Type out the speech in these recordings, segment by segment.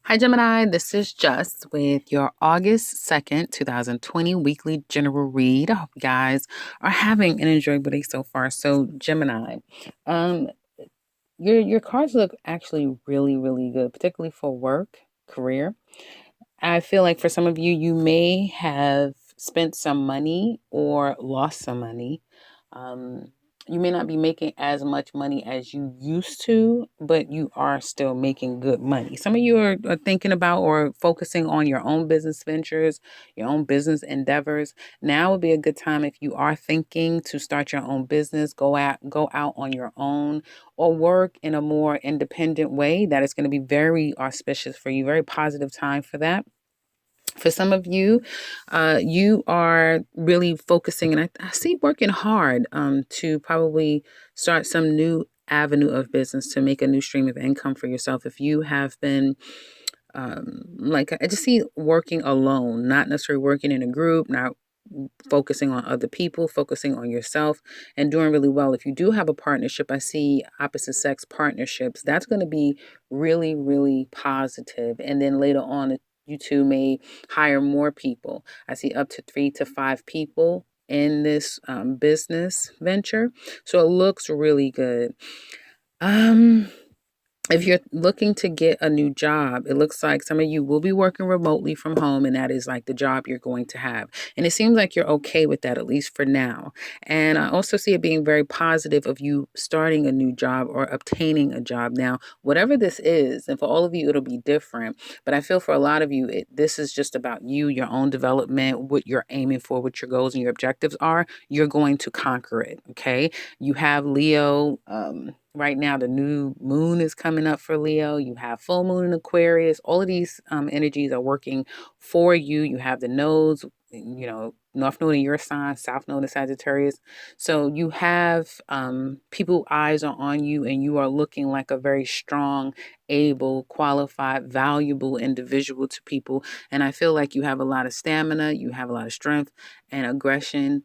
Hi, Gemini. This is Just with your August 2nd, 2020 weekly general read. I hope you guys are having an enjoyable day so far. So, Gemini, um, your cards look actually really, really good, particularly for work, career. I feel like for some of you, you may have spent some money or lost some money. Um, you may not be making as much money as you used to, but you are still making good money. Some of you are thinking about or focusing on your own business ventures, your own business endeavors. Now would be a good time if you are thinking to start your own business, go out on your own or work in a more independent way. That is going to be very auspicious for you, very positive time for that. For some of you, you are really focusing, and I see working hard to probably start some new avenue of business to make a new stream of income for yourself. If you have been like, I just see working alone, not necessarily working in a group, not focusing on other people, focusing on yourself, and doing really well. If you do have a partnership, I see opposite sex partnerships. That's going to be really, really positive. And then later on, you two may hire more people. I see up to 3 to 5 people in this business venture. So it looks really good. Um, if you're looking to get a new job, it looks like some of you will be working remotely from home, and that is like the job you're going to have. And it seems like you're okay with that, at least for now. And I also see it being very positive of you starting a new job or obtaining a job. Now, whatever this is, and for all of you, it'll be different. But I feel for a lot of you, this is just about you, your own development, what you're aiming for, what your goals and your objectives are. You're going to conquer it. Okay. You have Leo. Right now, the new moon is coming up for Leo. You have full moon in Aquarius. All of these energies are working for you. You have the nodes, North node in your sign, South node in Sagittarius. So you have people, eyes are on you, and you are looking like a very strong, able, qualified, valuable individual to people. And I feel like you have a lot of stamina, you have a lot of strength and aggression.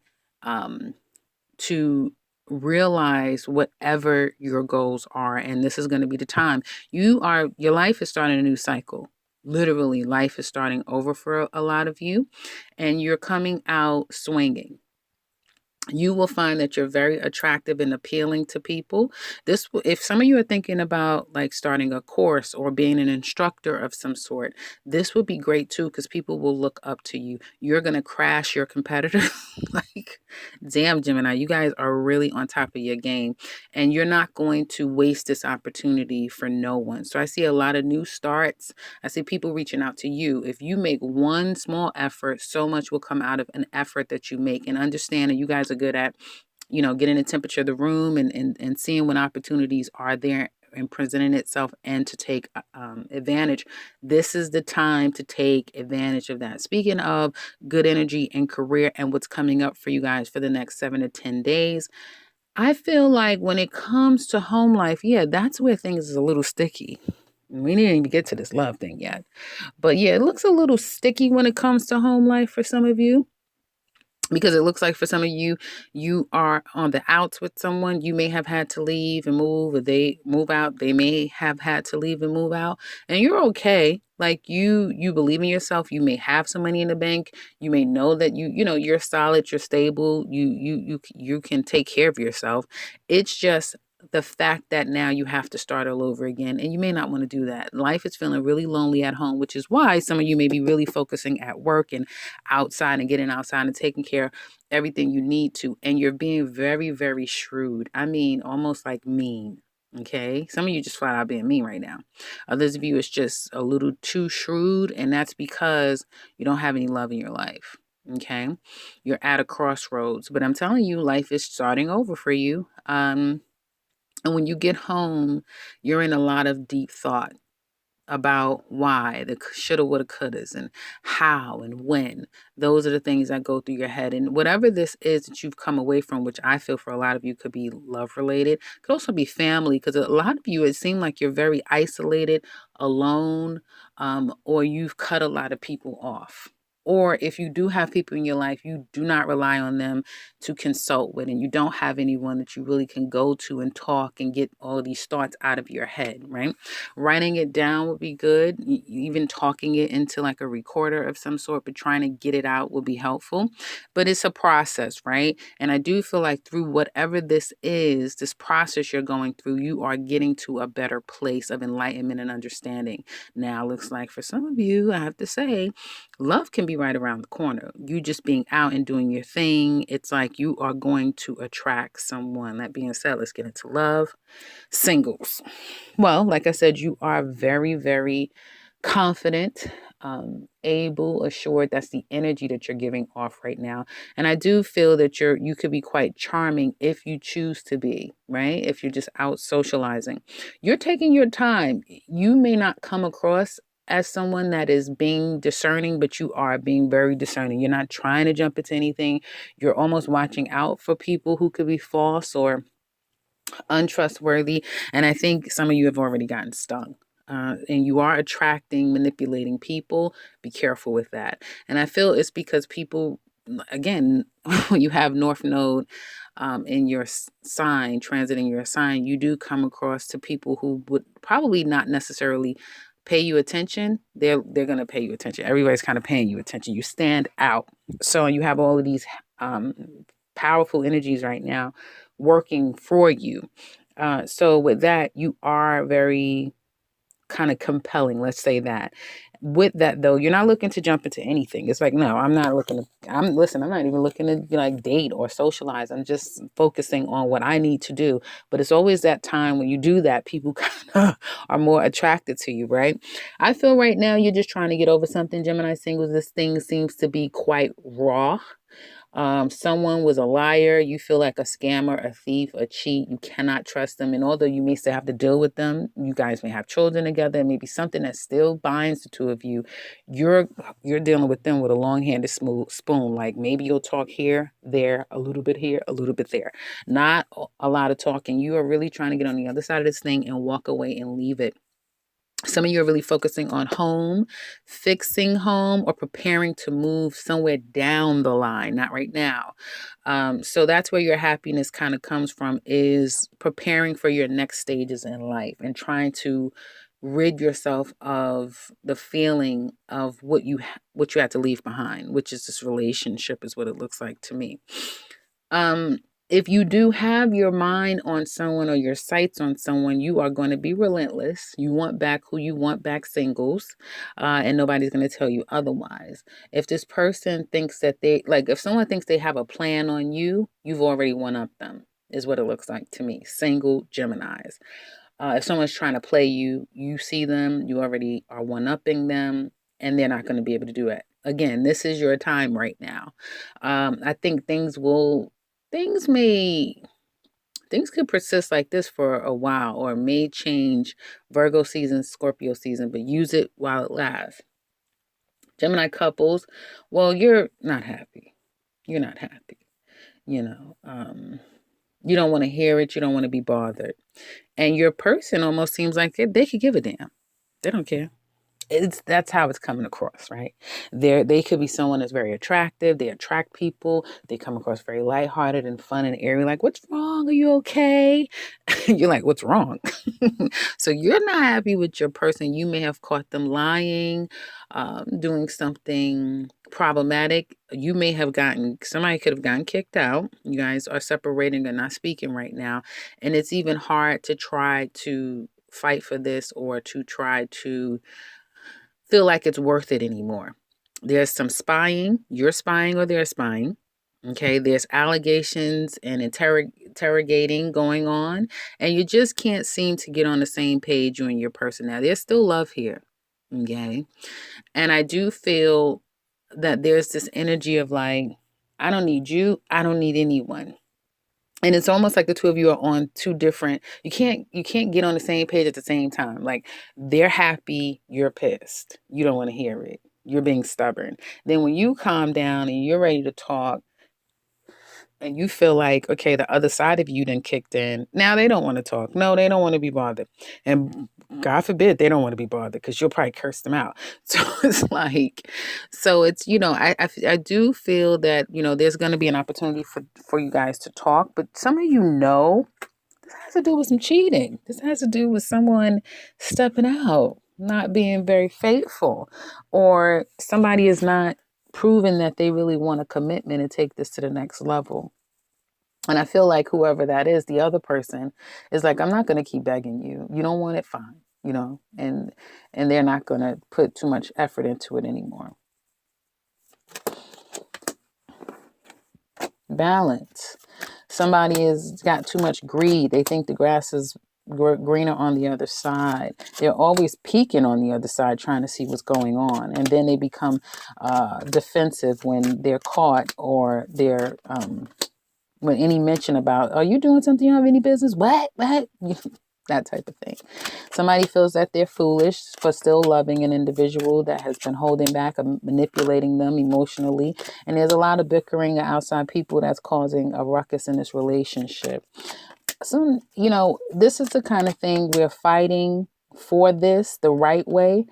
To realize whatever your goals are, and this is going to be the time. Your life is starting a new cycle. Literally, life is starting over for a lot of you, and you're coming out swinging. You will find that you're very attractive and appealing to people. If some of you are thinking about like starting a course or being an instructor of some sort, this would be great too, because people will look up to you. You're going to crash your competitors. Like, damn, Gemini, you guys are really on top of your game, and you're not going to waste this opportunity for no one. So I see a lot of new starts. I see people reaching out to you. If you make one small effort, so much will come out of an effort that you make. And understand that you guys are good at, getting the temperature of the room and seeing when opportunities are there and presenting itself and to take advantage. This is the time to take advantage of that. Speaking of good energy and career and what's coming up for you guys for the next 7 to 10 days, I feel like when it comes to home life, yeah, that's where things is a little sticky. We didn't even get to this love thing yet. But yeah, it looks a little sticky when it comes to home life for some of you, because it looks like for some of you, you are on the outs with someone. You may have had to leave and move, or they move out. They may have had to leave and move out, and you're okay. Like, you believe in yourself. You may have some money in the bank. You may know that you're solid, you're stable. You can take care of yourself. It's just the fact that now you have to start all over again, and you may not want to do that. Life is feeling really lonely at home, which is why some of you may be really focusing at work and outside and getting outside and taking care of everything you need to. And you're being very, very shrewd. I mean, almost like mean. Okay. Some of you just flat out being mean right now. Others of you is just a little too shrewd. And that's because you don't have any love in your life. Okay. You're at a crossroads. But I'm telling you, life is starting over for you. And when you get home, you're in a lot of deep thought about why, the shoulda, woulda, couldas, and how and when. Those are the things that go through your head. And whatever this is that you've come away from, which I feel for a lot of you could be love related, could also be family, because a lot of you, it seems like you're very isolated, alone, or you've cut a lot of people off. Or if you do have people in your life, you do not rely on them to consult with, and you don't have anyone that you really can go to and talk and get all of these thoughts out of your head, right? Writing it down would be good. Even talking it into like a recorder of some sort, but trying to get it out would be helpful. But it's a process, right? And I do feel like through whatever this is, this process you're going through, you are getting to a better place of enlightenment and understanding. Now, looks like for some of you, I have to say, love can be right around the corner. You just being out and doing your thing. It's like you are going to attract someone. That being said, let's get into love. Singles. Well, like I said, you are very, very confident, able, assured. That's the energy that you're giving off right now. And I do feel that you could be quite charming if you choose to be, right? If you're just out socializing. You're taking your time. You may not come across as someone that is being discerning, but you are being very discerning. You're not trying to jump into anything. You're almost watching out for people who could be false or untrustworthy. And I think some of you have already gotten stung. And you are attracting, manipulating people. Be careful with that. And I feel it's because people, again, when you have North Node in your sign, transiting your sign, you do come across to people who would probably not necessarily pay you attention. They're going to pay you attention. Everybody's kind of paying you attention. You stand out. So you have all of these powerful energies right now working for you. So with that, you are very kind of compelling, let's say that. With that though, you're not looking to jump into anything. It's like, no, I'm not even looking to like date or socialize. I'm just focusing on what I need to do. But it's always that time when you do that, people kind of are more attracted to you, right? I feel right now you're just trying to get over something, Gemini singles. This thing seems to be quite raw. Someone was a liar. You feel like a scammer, a thief, a cheat. You cannot trust them. And although you may still have to deal with them, you guys may have children together, maybe something that still binds the two of you. You're dealing with them with a long-handed spoon. Like maybe you'll talk here, there, a little bit here, a little bit there. Not a lot of talking. You are really trying to get on the other side of this thing and walk away and leave it. Some of you are really focusing on home, fixing home, or preparing to move somewhere down the line, not right now. So that's where your happiness kind of comes from, is preparing for your next stages in life and trying to rid yourself of the feeling of what you had to leave behind, which is this relationship, is what it looks like to me. If you do have your mind on someone or your sights on someone, you are going to be relentless. You want back who you want back, singles, and nobody's going to tell you otherwise. If this person thinks that if someone thinks they have a plan on you, you've already one-upped them, is what it looks like to me. Single Geminis. If someone's trying to play you, you see them, you already are one-upping them, and they're not going to be able to do it. Again, this is your time right now. I think things could persist like this for a while, or may change Virgo season, Scorpio season, but use it while it lasts. Gemini couples, well, you're not happy. You're not happy. You don't want to hear it. You don't want to be bothered. And your person almost seems like they could give a damn. They don't care. That's how it's coming across, right? They could be someone that's very attractive. They attract people. They come across very lighthearted and fun and airy. Like, what's wrong? Are you okay? You're like, what's wrong? So you're not happy with your person. You may have caught them lying, doing something problematic. Somebody could have gotten kicked out. You guys are separating and not speaking right now. And it's even hard to try to fight for this, or to try to feel like it's worth it anymore. There's some spying. You're spying or they're spying. Okay, there's allegations and interrogating going on, and you just can't seem to get on the same page, you and your person. Now, there's still love here. Okay, and I do feel that there's this energy of like, I don't need you. I don't need anyone. And it's almost like the two of you are on two different, you can't get on the same page at the same time. Like, they're happy, you're pissed. You don't want to hear it. You're being stubborn. Then when you calm down and you're ready to talk, and you feel like, okay, the other side of you then kicked in. Now they don't want to talk. No, they don't want to be bothered. And God forbid they don't want to be bothered because you'll probably curse them out. So it's like, so it's, I do feel that, there's going to be an opportunity for you guys to talk, but some of this has to do with some cheating. This has to do with someone stepping out, not being very faithful, or somebody is not proving that they really want a commitment and take this to the next level. And I feel like whoever that is, the other person is like, I'm not going to keep begging you. You don't want it, fine, and they're not going to put too much effort into it anymore. Balance. Somebody has got too much greed. They think the grass is greener on the other side. They're always peeking on the other side, trying to see what's going on. And then they become defensive when they're caught, or they're when any mention about, are you doing something you don't have any business? What? That type of thing. Somebody feels that they're foolish for still loving an individual that has been holding back or manipulating them emotionally. And there's a lot of bickering outside people that's causing a ruckus in this relationship. So, this is the kind of thing we're fighting for this the right way.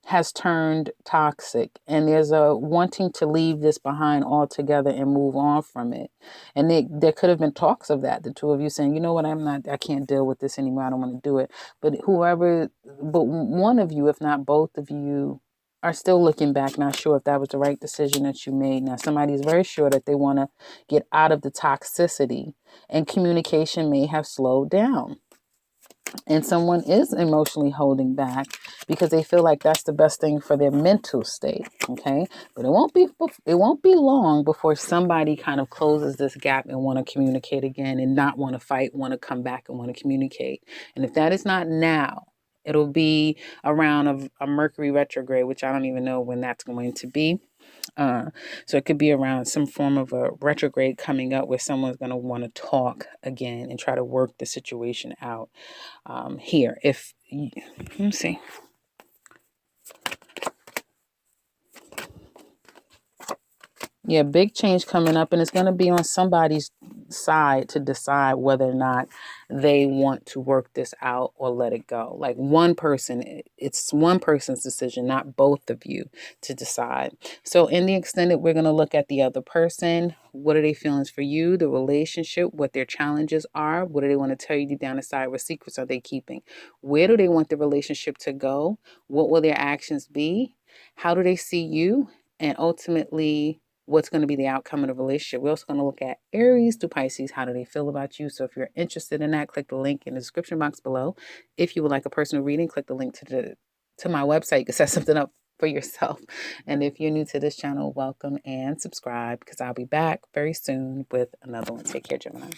Has turned toxic, and there's a wanting to leave this behind altogether and move on from it. And there could have been talks of that, the two of you saying, you know what, I can't deal with this anymore, I don't want to do it. But one of you, if not both of you, are still looking back, not sure if that was the right decision that you made. Now, somebody is very sure that they want to get out of the toxicity, and communication may have slowed down. And someone is emotionally holding back because they feel like that's the best thing for their mental state. Okay. But it won't be long before somebody kind of closes this gap and want to communicate again, and not want to fight, want to come back and want to communicate. And if that is not now, it'll be around a Mercury retrograde, which I don't even know when that's going to be. So it could be around some form of a retrograde coming up where someone's going to want to talk again and try to work the situation out. Here, let me see. Yeah, big change coming up, and it's going to be on somebody's side to decide whether or not they want to work this out or let it go. Like it's one person's decision, not both of you, to decide. So in the extended, we're going to look at the other person. What are their feelings for you, the relationship, what their challenges are, what do they want to tell you deep down inside, what secrets are they keeping, where do they want the relationship to go, what will their actions be, how do they see you, and ultimately, what's going to be the outcome of the relationship. We're also going to look at Aries to Pisces. How do they feel about you? So if you're interested in that, click the link in the description box below. If you would like a personal reading, click the link to my website. You can set something up for yourself. And if you're new to this channel, welcome and subscribe, because I'll be back very soon with another one. Take care, Gemini.